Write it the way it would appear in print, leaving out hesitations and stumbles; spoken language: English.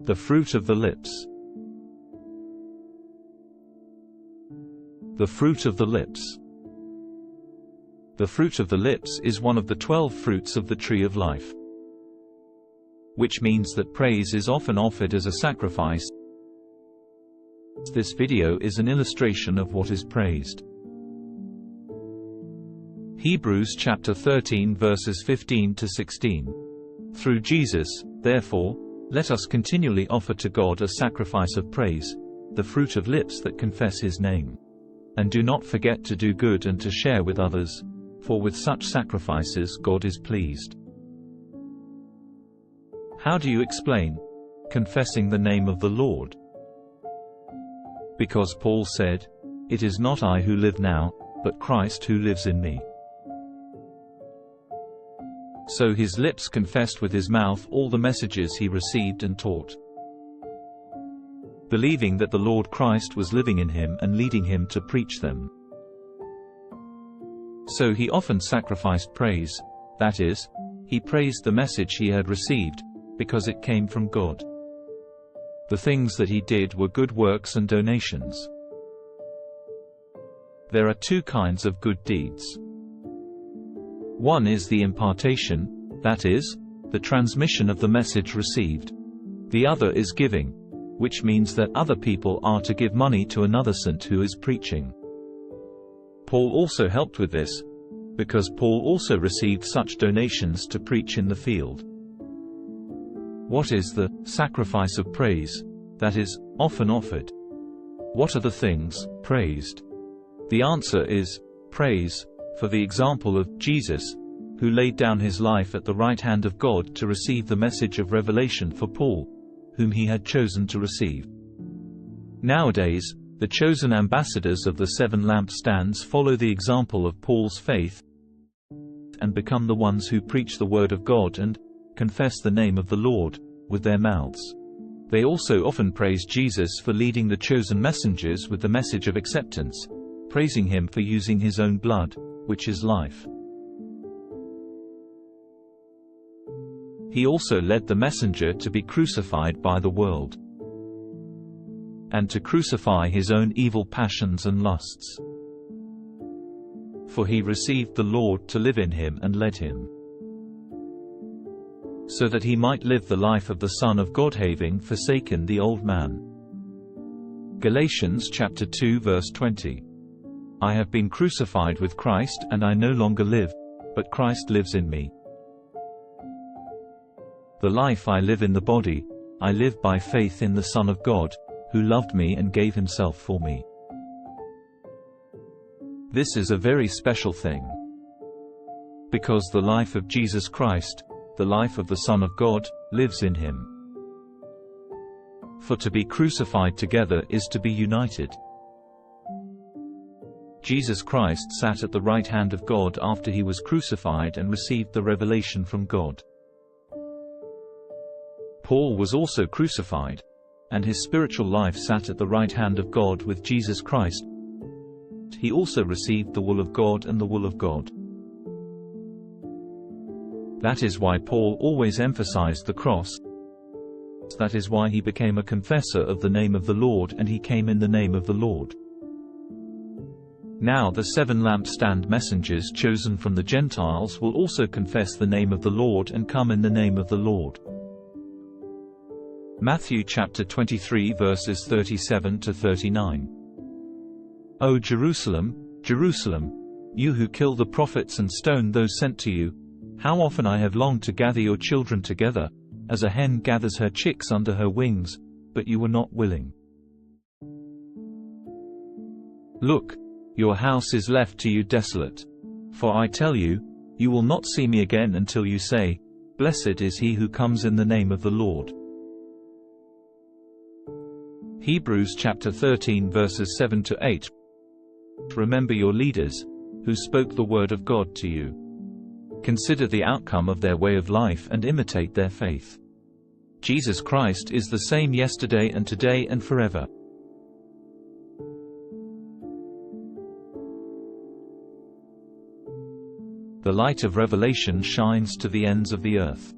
The fruit of the lips. The fruit of the lips. The fruit of the lips is one of the 12 fruits of the tree of life, which means that praise is often offered as a sacrifice. This video is an illustration of what is praised. Hebrews chapter 13 verses 15 to 16. Through Jesus, therefore, let us continually offer to God a sacrifice of praise, the fruit of lips that confess His name. And do not forget to do good and to share with others, for with such sacrifices God is pleased. How do you explain confessing the name of the Lord? Because Paul said, "It is not I who live now, but Christ who lives in me." So his lips confessed with his mouth all the messages he received and taught, believing that the Lord Christ was living in him and leading him to preach them. So he often sacrificed praise, that is, he praised the message he had received, because it came from God. The things that he did were good works and donations. There are two kinds of good deeds. One is the impartation, that is, the transmission of the message received. The other is giving, which means that other people are to give money to another saint who is preaching. Paul also helped with this, because Paul also received such donations to preach in the field. What is the sacrifice of praise that is often offered? What are the things praised? The answer is praise, for the example of Jesus, who laid down his life at the right hand of God to receive the message of revelation for Paul, whom he had chosen to receive. Nowadays, the chosen ambassadors of the 7 lampstands follow the example of Paul's faith and become the ones who preach the word of God and confess the name of the Lord with their mouths. They also often praise Jesus for leading the chosen messengers with the message of acceptance, praising him for using his own blood, which is life. He also led the messenger to be crucified by the world, and to crucify his own evil passions and lusts. For he received the Lord to live in him and led him, so that he might live the life of the Son of God, having forsaken the old man. Galatians chapter 2 verse 20. I have been crucified with Christ, and I no longer live, but Christ lives in me. The life I live in the body, I live by faith in the Son of God, who loved me and gave himself for me. This is a very special thing, because the life of Jesus Christ, the life of the Son of God, lives in him. For to be crucified together is to be united. Jesus Christ sat at the right hand of God after he was crucified and received the revelation from God. Paul was also crucified, and his spiritual life sat at the right hand of God with Jesus Christ. He also received the will of God and the will of God. That is why Paul always emphasized the cross. That is why he became a confessor of the name of the Lord, and he came in the name of the Lord. Now the 7 lampstand messengers chosen from the Gentiles will also confess the name of the Lord and come in the name of the Lord. Matthew chapter 23 verses 37 to 39. O Jerusalem, Jerusalem, you who kill the prophets and stone those sent to you, how often I have longed to gather your children together, as a hen gathers her chicks under her wings, but you were not willing. Look, your house is left to you desolate. For I tell you, you will not see me again until you say, Blessed is he who comes in the name of the Lord. Hebrews chapter 13 verses 7 to 8. Remember your leaders, who spoke the word of God to you. Consider the outcome of their way of life and imitate their faith. Jesus Christ is the same yesterday and today and forever. The light of revelation shines to the ends of the earth.